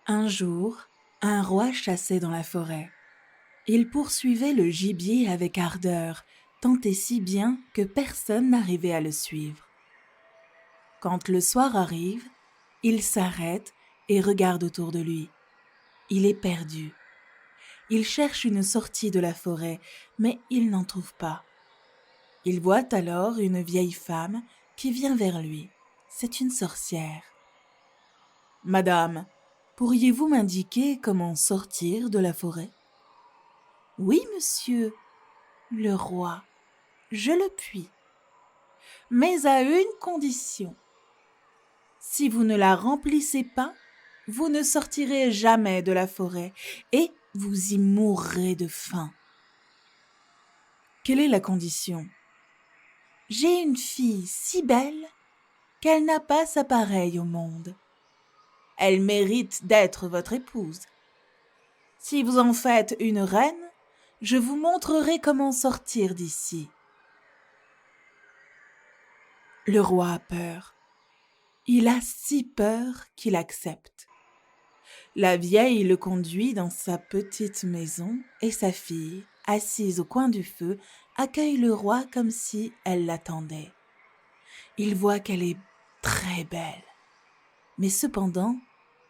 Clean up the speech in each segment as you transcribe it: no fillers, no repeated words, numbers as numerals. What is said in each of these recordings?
Un jour, un roi chassait dans la forêt. Il poursuivait le gibier avec ardeur, tant et si bien que personne n'arrivait à le suivre. Quand le soir arrive, il s'arrête et regarde autour de lui. Il est perdu. Il cherche une sortie de la forêt, mais il n'en trouve pas. Il voit alors une vieille femme qui vient vers lui. C'est une sorcière. « Madame, pourriez-vous m'indiquer comment sortir de la forêt ?»« Oui, monsieur, le roi, je le puis, mais à une condition. Si vous ne la remplissez pas, vous ne sortirez jamais de la forêt et vous y mourrez de faim. »« Quelle est la condition ?»« J'ai une fille si belle qu'elle n'a pas sa pareille au monde. Elle mérite d'être votre épouse. Si vous en faites une reine, je vous montrerai comment sortir d'ici. » Le roi a peur. Il a si peur qu'il accepte. La vieille le conduit dans sa petite maison et sa fille, assise au coin du feu, accueille le roi comme si elle l'attendait. Il voit qu'elle est très belle, mais cependant,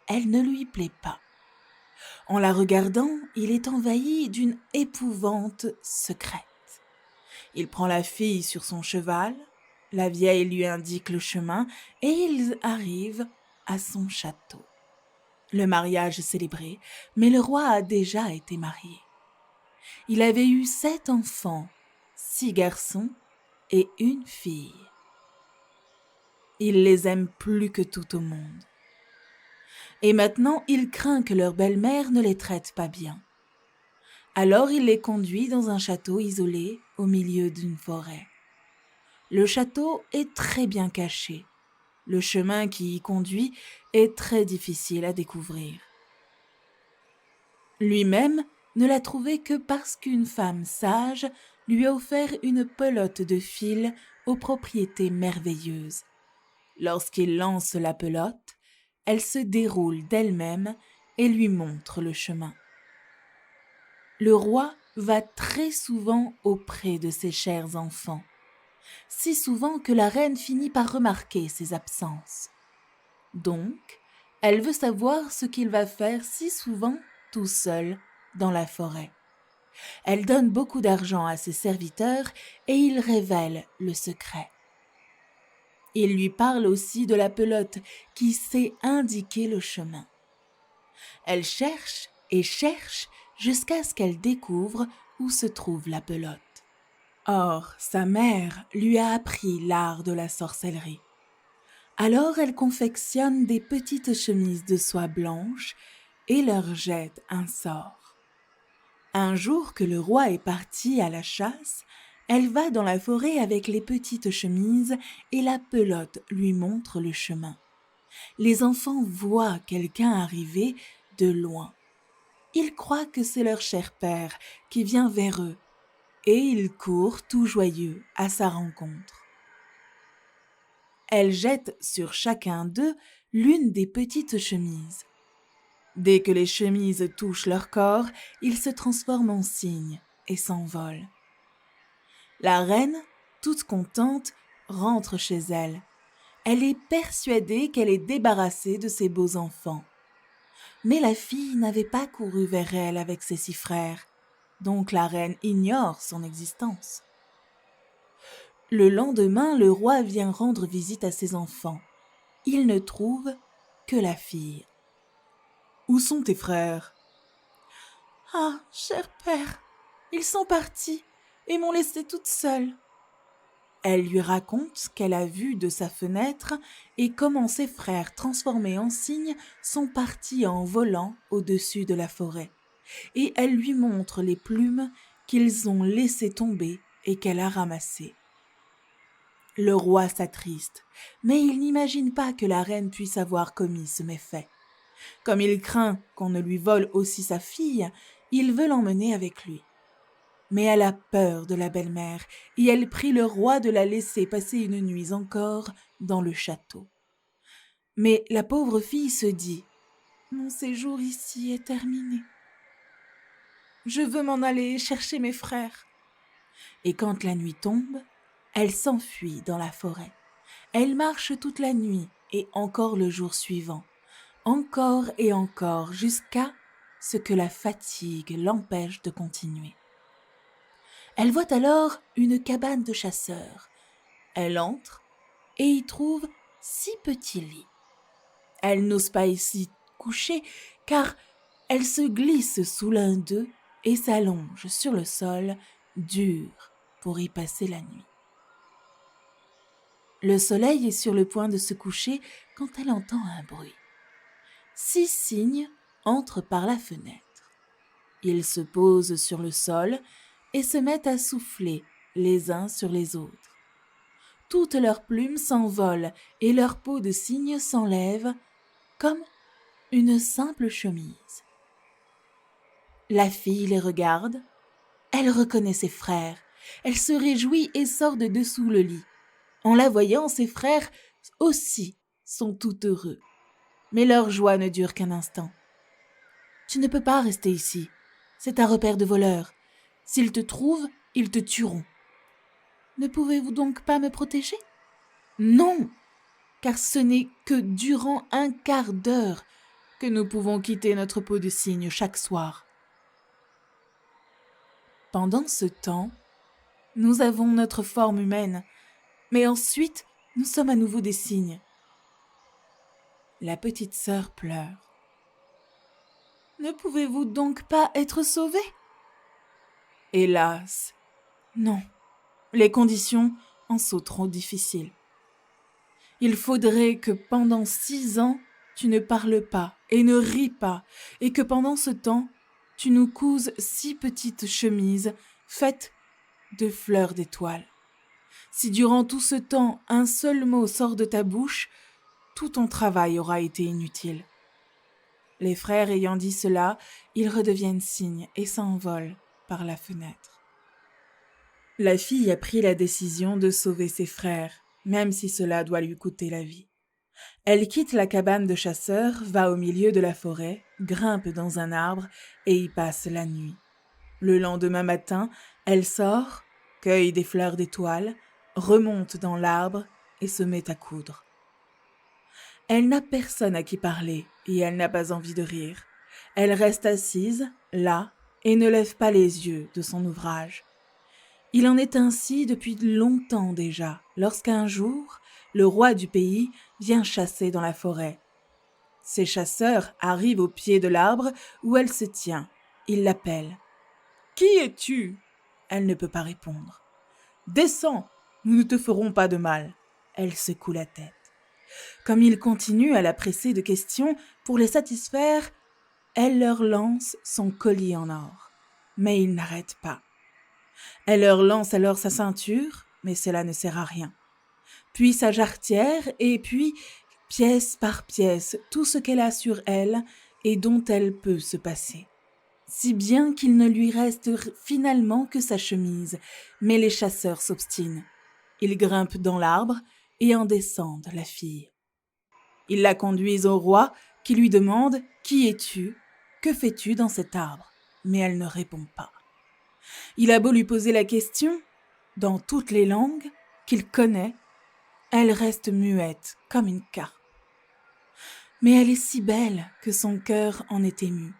elle ne lui plaît pas. En la regardant, il est envahi d'une épouvante secrète. Il prend la fille sur son cheval, la vieille lui indique le chemin et ils arrivent à son château. Le mariage est célébré, mais le roi a déjà été marié. Il avait eu 7 enfants, 6 garçons et une fille. Il les aime plus que tout au monde. Et maintenant, il craint que leur belle-mère ne les traite pas bien. Alors il les conduit dans un château isolé au milieu d'une forêt. Le château est très bien caché. Le chemin qui y conduit est très difficile à découvrir. Lui-même ne l'a trouvé que parce qu'une femme sage lui a offert une pelote de fil aux propriétés merveilleuses. Lorsqu'il lance la pelote, elle se déroule d'elle-même et lui montre le chemin. Le roi va très souvent auprès de ses chers enfants, si souvent que la reine finit par remarquer ses absences. Donc, elle veut savoir ce qu'il va faire si souvent tout seul dans la forêt. Elle donne beaucoup d'argent à ses serviteurs et il révèle le secret. Il lui parle aussi de la pelote qui sait indiquer le chemin. Elle cherche et cherche jusqu'à ce qu'elle découvre où se trouve la pelote. Or, sa mère lui a appris l'art de la sorcellerie. Alors elle confectionne des petites chemises de soie blanche et leur jette un sort. Un jour que le roi est parti à la chasse, elle va dans la forêt avec les petites chemises et la pelote lui montre le chemin. Les enfants voient quelqu'un arriver de loin. Ils croient que c'est leur cher père qui vient vers eux et ils courent tout joyeux à sa rencontre. Elle jette sur chacun d'eux l'une des petites chemises. Dès que les chemises touchent leur corps, ils se transforment en cygnes et s'envolent. La reine, toute contente, rentre chez elle. Elle est persuadée qu'elle est débarrassée de ses beaux enfants. Mais la fille n'avait pas couru vers elle avec ses 6 frères, donc la reine ignore son existence. Le lendemain, le roi vient rendre visite à ses enfants. Il ne trouve que la fille. « Où sont tes frères ?»« Ah, cher père, ils sont partis et m'ont laissée toute seule. » Elle lui raconte ce qu'elle a vu de sa fenêtre et comment ses frères transformés en cygnes sont partis en volant au-dessus de la forêt. Et elle lui montre les plumes qu'ils ont laissées tomber et qu'elle a ramassées. Le roi s'attriste, mais il n'imagine pas que la reine puisse avoir commis ce méfait. Comme il craint qu'on ne lui vole aussi sa fille, il veut l'emmener avec lui. Mais elle a peur de la belle-mère et elle prie le roi de la laisser passer une nuit encore dans le château. Mais la pauvre fille se dit mon séjour ici est terminé. Je veux m'en aller chercher mes frères. » Et quand la nuit tombe, elle s'enfuit dans la forêt. Elle marche toute la nuit et encore le jour suivant, encore et encore, jusqu'à ce que la fatigue l'empêche de continuer. Elle voit alors une cabane de chasseurs. Elle entre et y trouve 6 petits lits. Elle n'ose pas ici coucher car elle se glisse sous l'un d'eux et s'allonge sur le sol dur pour y passer la nuit. Le soleil est sur le point de se coucher quand elle entend un bruit. 6 cygnes entrent par la fenêtre. Ils se posent sur le sol et se mettent à souffler les uns sur les autres. Toutes leurs plumes s'envolent et leur peau de cygne s'enlève comme une simple chemise. La fille les regarde, elle reconnaît ses frères, elle se réjouit et sort de dessous le lit. En la voyant, ses frères aussi sont tout heureux. Mais leur joie ne dure qu'un instant. « Tu ne peux pas rester ici. C'est un repère de voleurs. S'ils te trouvent, ils te tueront. »« Ne pouvez-vous donc pas me protéger ? » ?»« Non, car ce n'est que durant un quart d'heure que nous pouvons quitter notre peau de cygne chaque soir. Pendant ce temps, nous avons notre forme humaine, mais ensuite, nous sommes à nouveau des cygnes. La petite sœur pleure. « Ne pouvez-vous donc pas être sauvée ? » ?»« Hélas, non. Les conditions en sont trop difficiles. Il faudrait que pendant 6 ans, tu ne parles pas et ne ris pas, et que pendant ce temps, tu nous couses 6 petites chemises faites de fleurs d'étoiles. Si durant tout ce temps, un seul mot sort de ta bouche, tout ton travail aura été inutile. » Les frères ayant dit cela, ils redeviennent cygnes et s'envolent par la fenêtre. La fille a pris la décision de sauver ses frères, même si cela doit lui coûter la vie. Elle quitte la cabane de chasseurs, va au milieu de la forêt, grimpe dans un arbre et y passe la nuit. Le lendemain matin, elle sort, cueille des fleurs d'étoiles, remonte dans l'arbre et se met à coudre. Elle n'a personne à qui parler et elle n'a pas envie de rire. Elle reste assise, là, et ne lève pas les yeux de son ouvrage. Il en est ainsi depuis longtemps déjà, lorsqu'un jour, le roi du pays vient chasser dans la forêt. Ses chasseurs arrivent au pied de l'arbre où elle se tient. Il l'appelle. « Qui es-tu » Elle ne peut pas répondre. « Descends, nous ne te ferons pas de mal. » Elle secoue la tête. Comme il continue à la presser de questions pour les satisfaire, elle leur lance son collier en or. Mais il n'arrête pas. Elle leur lance alors sa ceinture, mais cela ne sert à rien. Puis sa jarretière, et puis, pièce par pièce, tout ce qu'elle a sur elle et dont elle peut se passer. Si bien qu'il ne lui reste finalement que sa chemise, mais les chasseurs s'obstinent. Ils grimpent dans l'arbre et en descendent la fille. Ils la conduisent au roi qui lui demande « Qui es-tu ? Que fais-tu dans cet arbre ?» Mais elle ne répond pas. Il a beau lui poser la question, dans toutes les langues qu'il connaît, elle reste muette comme une carpe. Mais elle est si belle que son cœur en est ému.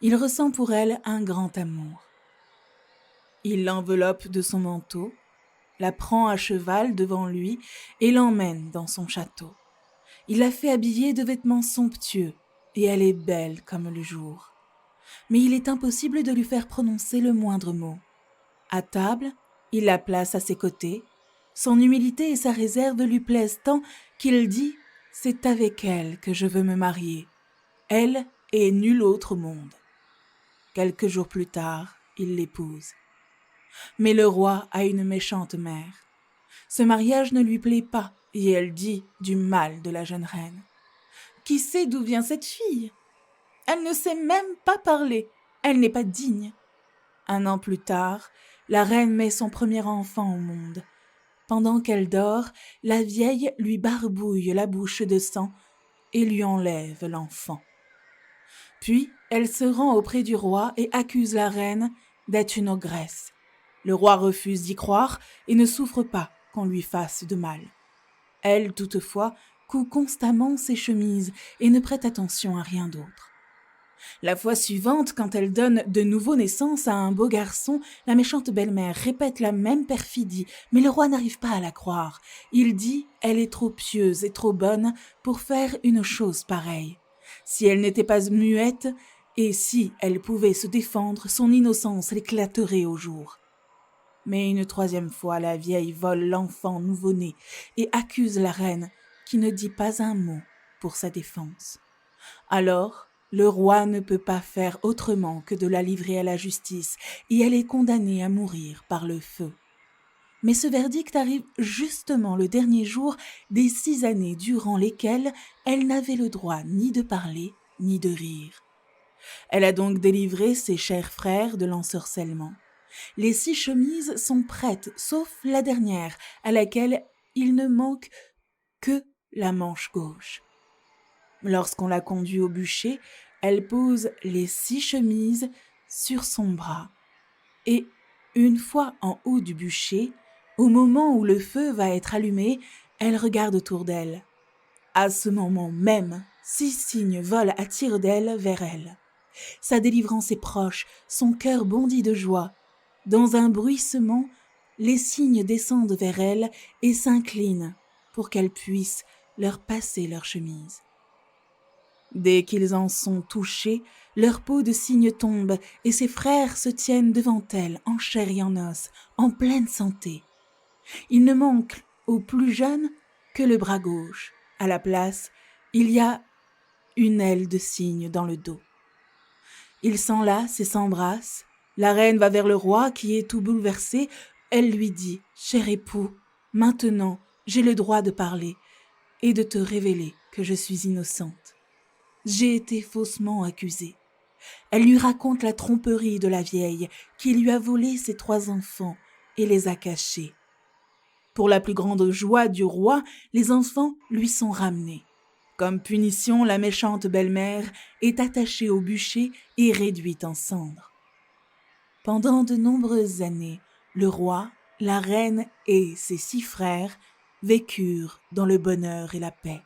Il ressent pour elle un grand amour. Il l'enveloppe de son manteau, la prend à cheval devant lui et l'emmène dans son château. Il la fait habiller de vêtements somptueux et elle est belle comme le jour. Mais il est impossible de lui faire prononcer le moindre mot. À table, il la place à ses côtés. Son humilité et sa réserve lui plaisent tant qu'il dit « C'est avec elle que je veux me marier. Elle et nul autre au monde. » Quelques jours plus tard, il l'épouse. Mais le roi a une méchante mère. Ce mariage ne lui plaît pas et elle dit du mal de la jeune reine. Qui sait d'où vient cette fille ? Elle ne sait même pas parler. Elle n'est pas digne. 1 an plus tard, la reine met son premier enfant au monde. Pendant qu'elle dort, la vieille lui barbouille la bouche de sang et lui enlève l'enfant. Puis, elle se rend auprès du roi et accuse la reine d'être une ogresse. Le roi refuse d'y croire et ne souffre pas qu'on lui fasse de mal. Elle, toutefois, coud constamment ses chemises et ne prête attention à rien d'autre. La fois suivante, quand elle donne de nouveau naissance à un beau garçon, la méchante belle-mère répète la même perfidie, mais le roi n'arrive pas à la croire. Il dit elle est trop pieuse et trop bonne pour faire une chose pareille. Si elle n'était pas muette, et si elle pouvait se défendre, son innocence l'éclaterait au jour. Mais une troisième fois, la vieille vole l'enfant nouveau-né et accuse la reine qui ne dit pas un mot pour sa défense. Alors, le roi ne peut pas faire autrement que de la livrer à la justice et elle est condamnée à mourir par le feu. Mais ce verdict arrive justement le dernier jour des 6 années durant lesquelles elle n'avait le droit ni de parler ni de rire. Elle a donc délivré ses chers frères de l'ensorcellement. Les 6 chemises sont prêtes, sauf la dernière, à laquelle il ne manque que la manche gauche. Lorsqu'on la conduit au bûcher, elle pose les 6 chemises sur son bras. Et, une fois en haut du bûcher, au moment où le feu va être allumé, elle regarde autour d'elle. À ce moment même, 6 cygnes volent à tire-d'aile vers elle. Sa délivrance est proche, son cœur bondit de joie. Dans un bruissement, les cygnes descendent vers elle et s'inclinent pour qu'elle puisse leur passer leur chemise. Dès qu'ils en sont touchés, leur peau de cygne tombe et ses frères se tiennent devant elle en chair et en os, en pleine santé. Il ne manque au plus jeune que le bras gauche. À la place, il y a une aile de cygne dans le dos. Ils s'enlacent et s'embrassent. La reine va vers le roi qui est tout bouleversé. Elle lui dit « Cher époux, maintenant j'ai le droit de parler et de te révéler que je suis innocente. J'ai été faussement accusée. » Elle lui raconte la tromperie de la vieille qui lui a volé ses 3 enfants et les a cachés. Pour la plus grande joie du roi, les enfants lui sont ramenés. Comme punition, la méchante belle-mère est attachée au bûcher et réduite en cendres. Pendant de nombreuses années, le roi, la reine et ses 6 frères vécurent dans le bonheur et la paix.